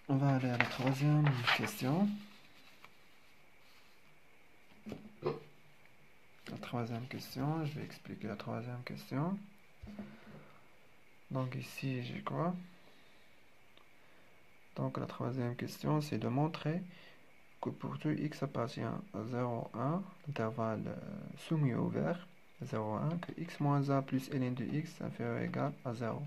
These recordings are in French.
On va aller à la troisième question. La troisième question, je vais expliquer la troisième question. Donc ici, j'ai quoi? Donc la troisième question, c'est de montrer que pour tout x appartient à 0, 1, l'intervalle soumis au vert, 0, 1, que x moins 1 plus ln de x inférieur ou égal à 0.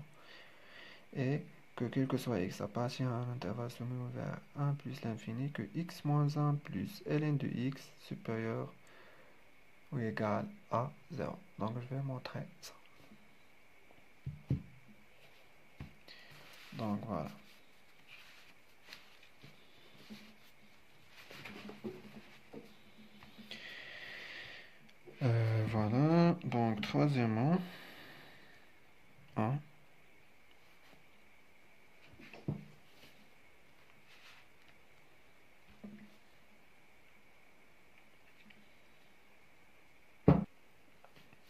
Et que quel que soit x appartient à un intervalle soumis au vert 1 plus l'infini, que x moins 1 plus ln de x supérieur ou égal à 0. Donc je vais montrer ça. Donc voilà. Voilà. Donc troisièmement, 1.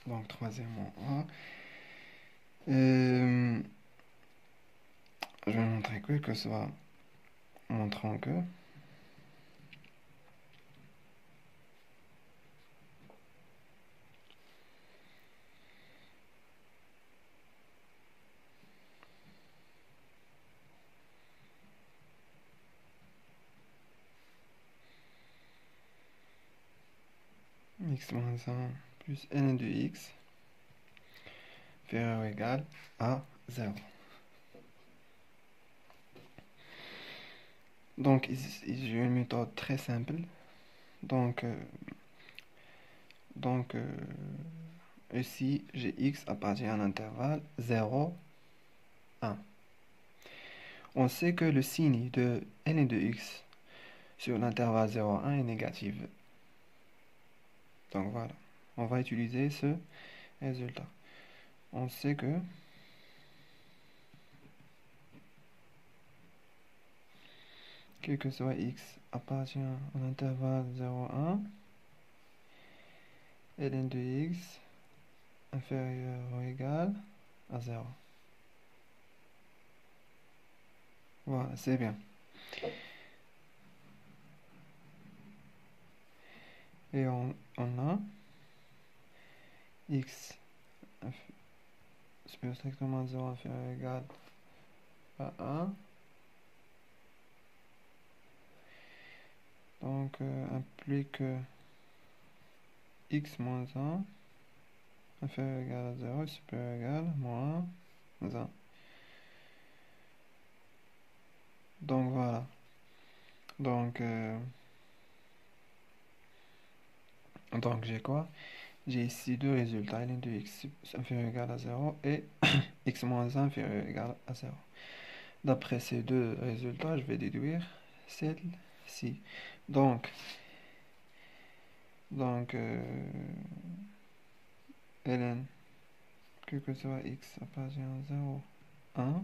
Donc troisièmement, 1. Je vais montrer que ce soit montrant que x moins 1 plus ln de x inférieur ou égal à 0. Donc ici, j'ai une méthode très simple. Donc ici, j'ai x appartient à l'intervalle 0, 1. On sait que le signe de ln de x sur l'intervalle 0, 1 est négatif. Donc voilà, on va utiliser ce résultat. On sait que quel que soit x appartient à l'intervalle 0, 1, ln de x inférieur ou égal à 0. Voilà, c'est bien. Et on a x supérieur strictement à 0 inférieur ou égal à 1. Donc implique x moins 1 inférieur ou égal à 0 supérieur ou égal à moins 1. Donc voilà. Donc j'ai quoi? J'ai ici deux résultats, ln de x inférieur ou égal à 0 et x moins 1 inférieur ou égal à 0. D'après ces deux résultats, je vais déduire celle-ci. Donc ln, quel que soit x appartient à 0, 1,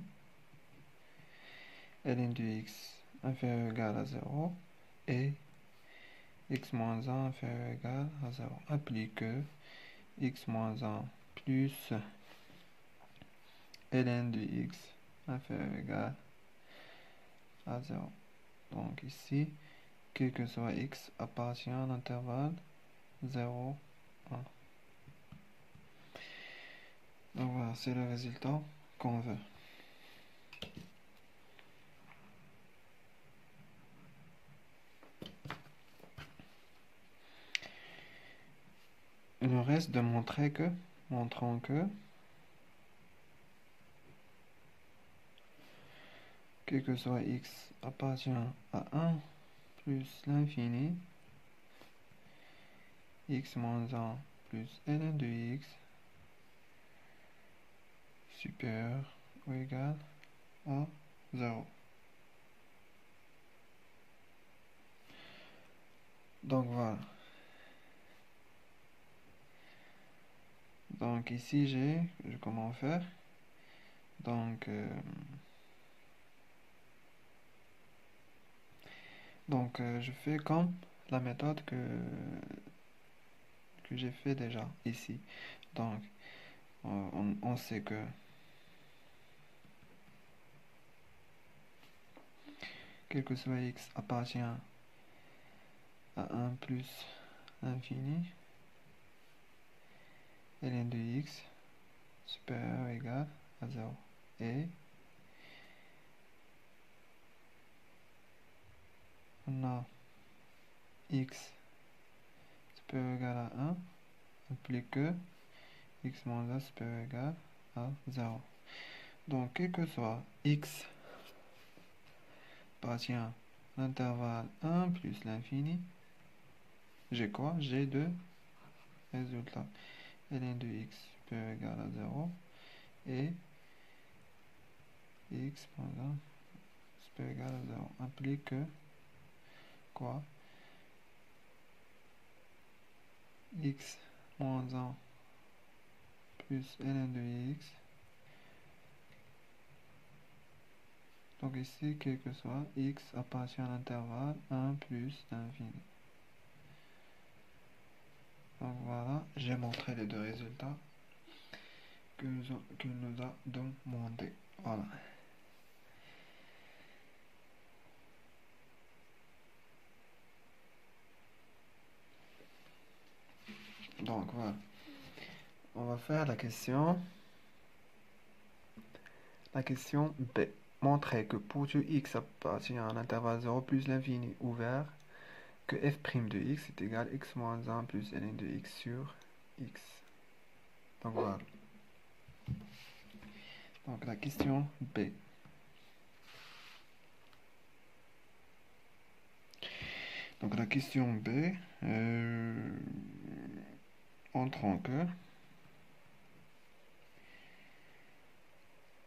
ln de x inférieur ou égal à 0 et x moins 1 inférieur ou égal à 0. Applique x moins 1 plus ln de x inférieur ou égal à 0. Donc ici, quel que soit x appartient à l'intervalle 0, 1. Donc voilà, c'est le résultat qu'on veut. Il nous reste de montrer que, montrant que, quel que soit x appartient à 1 plus l'infini, x moins 1 plus ln de x supérieur ou égal à 0. Donc voilà. Donc ici j'ai comment faire. Donc Donc, je fais comme la méthode que j'ai fait déjà ici. Donc, on sait que quel que soit x appartient à 1 plus l'infini, ln de x supérieur ou égal à 0. Et on a x supérieur ou égal à 1 implique que x moins 1 supérieur ou égal à 0. Donc, quel que soit x appartient à l'intervalle 1 plus l'infini, j'ai quoi? J'ai deux résultats. ln de x supérieur ou égal à 0 et x moins 1 supérieur ou égal à 0 implique que quoi? X moins 1 plus ln de x. Donc ici, quel que soit x appartient à l'intervalle 1 plus l'infini. Donc voilà, j'ai montré les deux résultats qu'il nous a demandé. Voilà. Donc voilà. On va faire la question B. Montrer que pour tout x appartient à l'intervalle 0 plus l'infini ouvert, que f' de x est égal à x moins 1 plus ln de x sur x. Donc voilà. Donc la question B. Donc la question B, montrant que,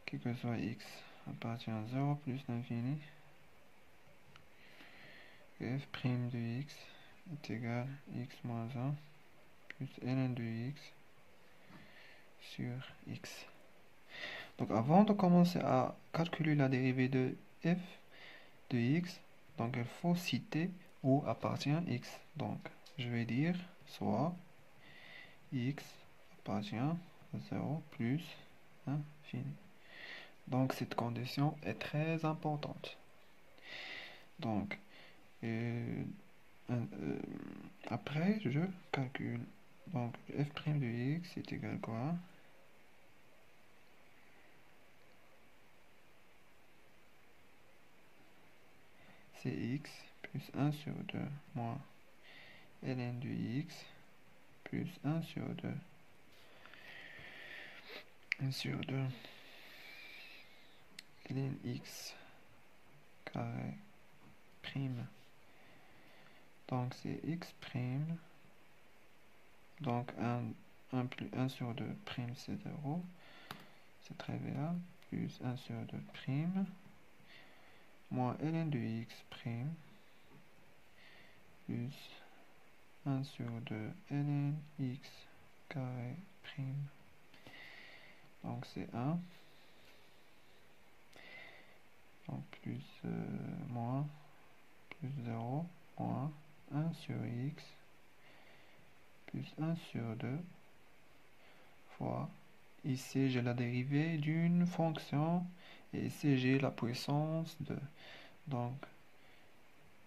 quel que soit x appartient à 0 plus l'infini, que f' de x est égal à x moins 1 plus ln de x sur x. Donc avant de commencer à calculer la dérivée de f de x, donc il faut citer où appartient x. Donc je vais dire soit x appartient à 0 plus infini. Donc cette condition est très importante. Donc après je calcule. Donc f' de x est égal à quoi? C'est x plus 1 sur 2 moins ln de x plus 1 sur 2. 1 sur 2 ln x carré prime. Donc c'est x prime. Donc 1 sur 2 prime c'est 0. C'est trivial. Plus 1 sur 2 prime. Moins ln de x prime. Plus 1 sur 2 ln x carré prime. Donc c'est 1. Donc plus moins plus 0 moins 1 sur x plus 1 sur 2 fois, ici j'ai la dérivée d'une fonction et ici j'ai la puissance de, donc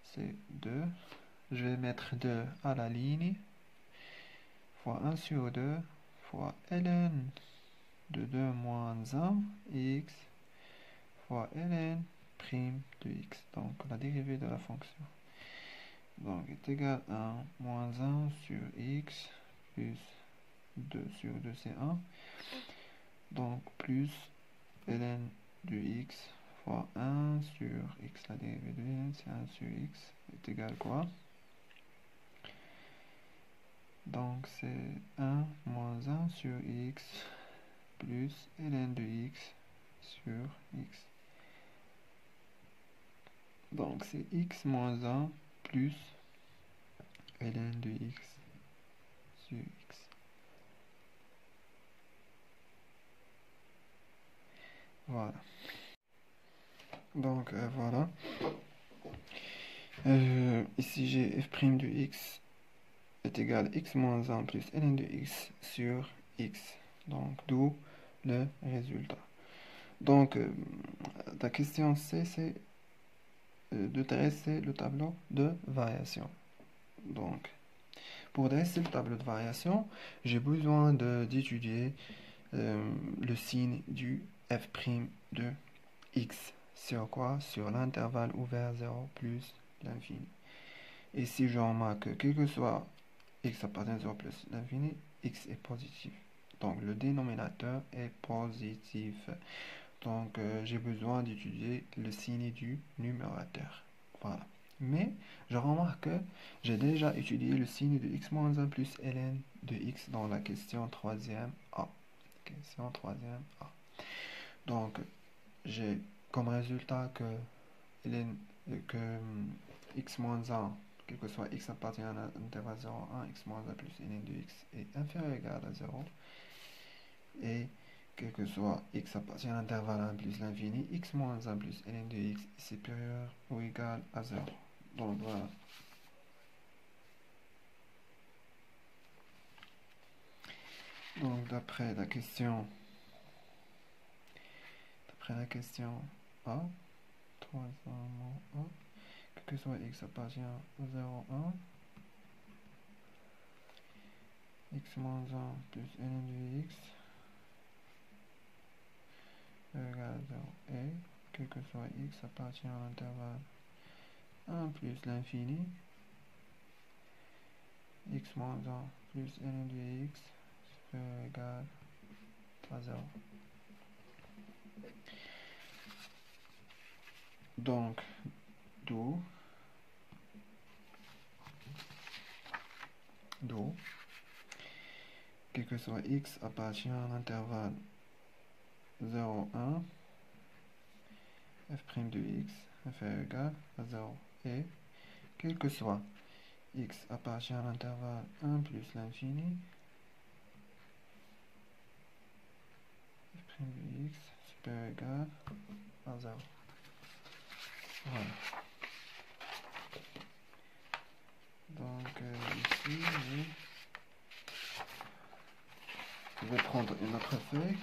c'est 2, je vais mettre 2 à la ligne, fois 1 sur 2 fois ln de 2 moins 1 x fois ln prime de x, donc la dérivée de la fonction. Donc est égal à 1 moins 1 sur x plus 2 sur 2 c'est 1. Donc plus ln de x fois 1 sur x. La dérivée de ln c'est 1 sur x est égal à quoi? Donc c'est 1 moins 1 sur x plus ln de x sur x. Donc c'est x moins 1 plus ln de x sur x. Voilà. Donc voilà. Ici j'ai f' de x est égal à x moins 1 plus ln de x sur x. Donc d'où le résultat. Donc la question C, c'est de dresser le tableau de variation. Donc pour dresser le tableau de variation, j'ai besoin d'étudier le signe du f' de x. Sur quoi? Sur l'intervalle ouvert 0 plus l'infini. Et si je remarque que quel que soit x appartient à 0 plus l'infini, x est positif. Donc le dénominateur est positif. Donc j'ai besoin d'étudier le signe du numérateur. Voilà. Mais je remarque que j'ai déjà étudié le signe de x moins 1 plus ln de x dans la question 3e A. Question 3e A. Donc j'ai comme résultat que, que x moins 1, quel que soit x appartient à l'intervalle 0,1, x moins 1 plus ln de x est inférieur ou égal à 0. Et quel que soit x appartient à l'intervalle 1 plus l'infini, x moins 1 plus ln de x est supérieur ou égal à 0. Donc voilà. Donc d'après la question A, 3 A, quel que soit x appartient à 0,1, x moins 1 plus ln de x est égal à 0. Et quel que soit x appartient à l'intervalle 1 plus l'infini, x moins 1 plus ln de x est égal à 0. Donc, d'où quel que soit x appartient à l'intervalle 0,1, f' de x est égal à 0. Et quel que soit x appartient à l'intervalle 1 plus l'infini, f' de x supérieur ou égal à 0. Voilà. Donc ici, je vais prendre une autre feuille.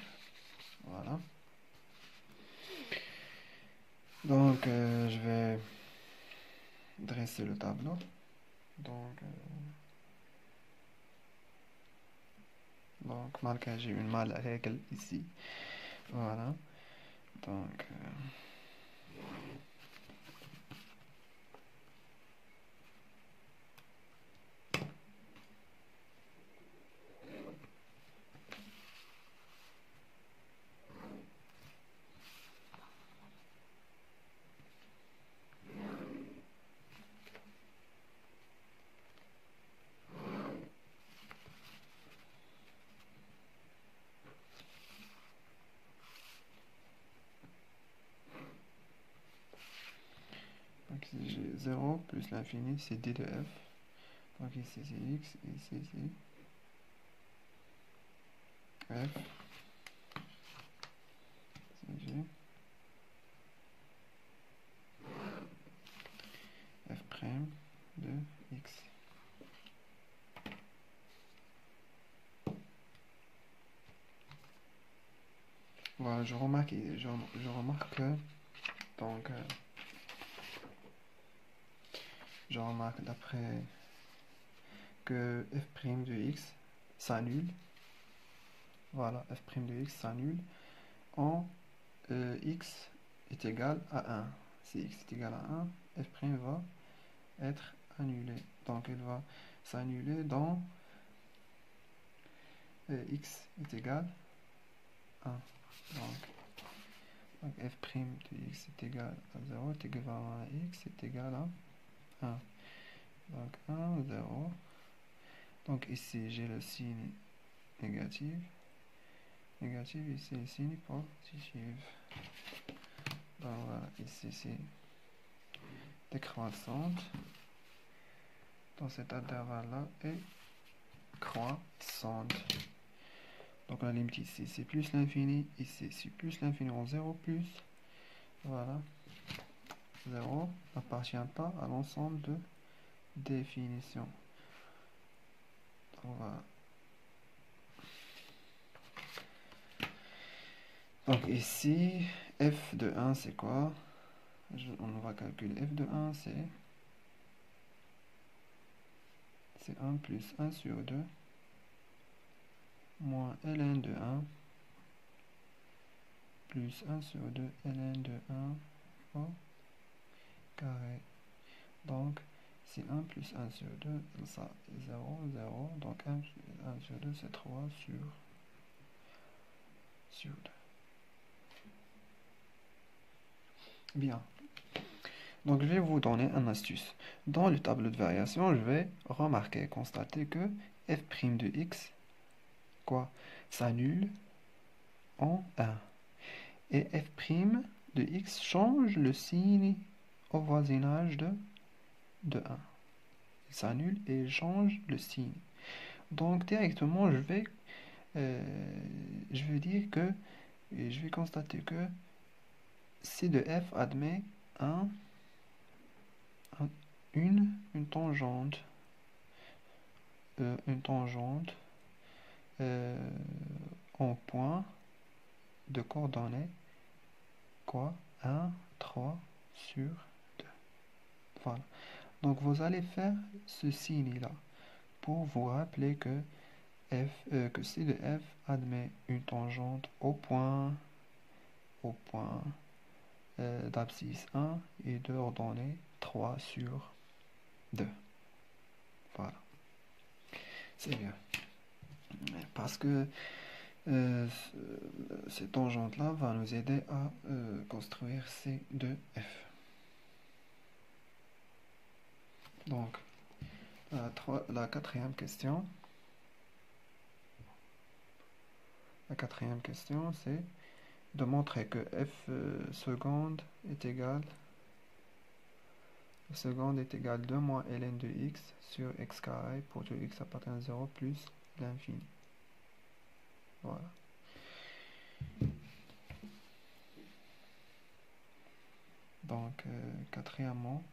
Voilà. Donc je vais dresser le tableau. Donc malgré j'ai une mal règle ici. Voilà. Donc ici j'ai 0 plus l'infini, c'est d de f. Donc ici c'est x, ici c'est f, c'est g, f' de x. Voilà, je remarque que donc je remarque d'après que f' de x s'annule. Voilà, f' de x s'annule en x est égal à 1. Si x est égal à 1, f' va être annulé. Donc elle va s'annuler dans x est égal à 1. Donc f' de x est égal à 0 est équivalent à x est égal à 1. Donc 1, 0. Donc ici j'ai le signe négatif. Négatif, ici le signe positif. Donc voilà, ici c'est décroissante. Dans cet intervalle-là est croissante. Donc la limite ici c'est plus l'infini, ici c'est plus l'infini en 0 plus. Voilà. 0 n'appartient pas à l'ensemble de définition. Donc, voilà. Donc ici, f de 1 c'est quoi? On va calculer f de 1 c'est 1 plus 1 sur 2 moins ln de 1 plus 1 sur 2 ln de 1 au carré. Donc, c'est 1 plus 1 sur 2, ça 0, 0. Donc 1 sur 2, c'est 3 sur 2. Bien. Donc, je vais vous donner une astuce. Dans le tableau de variation, je vais remarquer, constater que f' de x, quoi, s'annule en 1. Et f' de x change le signe au voisinage de 1. Il s'annule et change le signe. Donc directement, je vais dire que, et je vais constater que C de f admet une tangente, en point de coordonnées, quoi, 1, 3 sur 2. Voilà. Donc vous allez faire ce signe-là pour vous rappeler que que C de f admet une tangente au point d'abscisse 1 et de ordonnée 3 sur 2. Voilà. C'est bien. Parce que cette tangente-là va nous aider à construire C de f. Donc, la quatrième question. La quatrième question, c'est de montrer que f seconde est égal 2 moins ln de x sur x carré pour tout x appartient à 0 plus l'infini. Voilà. Donc, quatrièmement,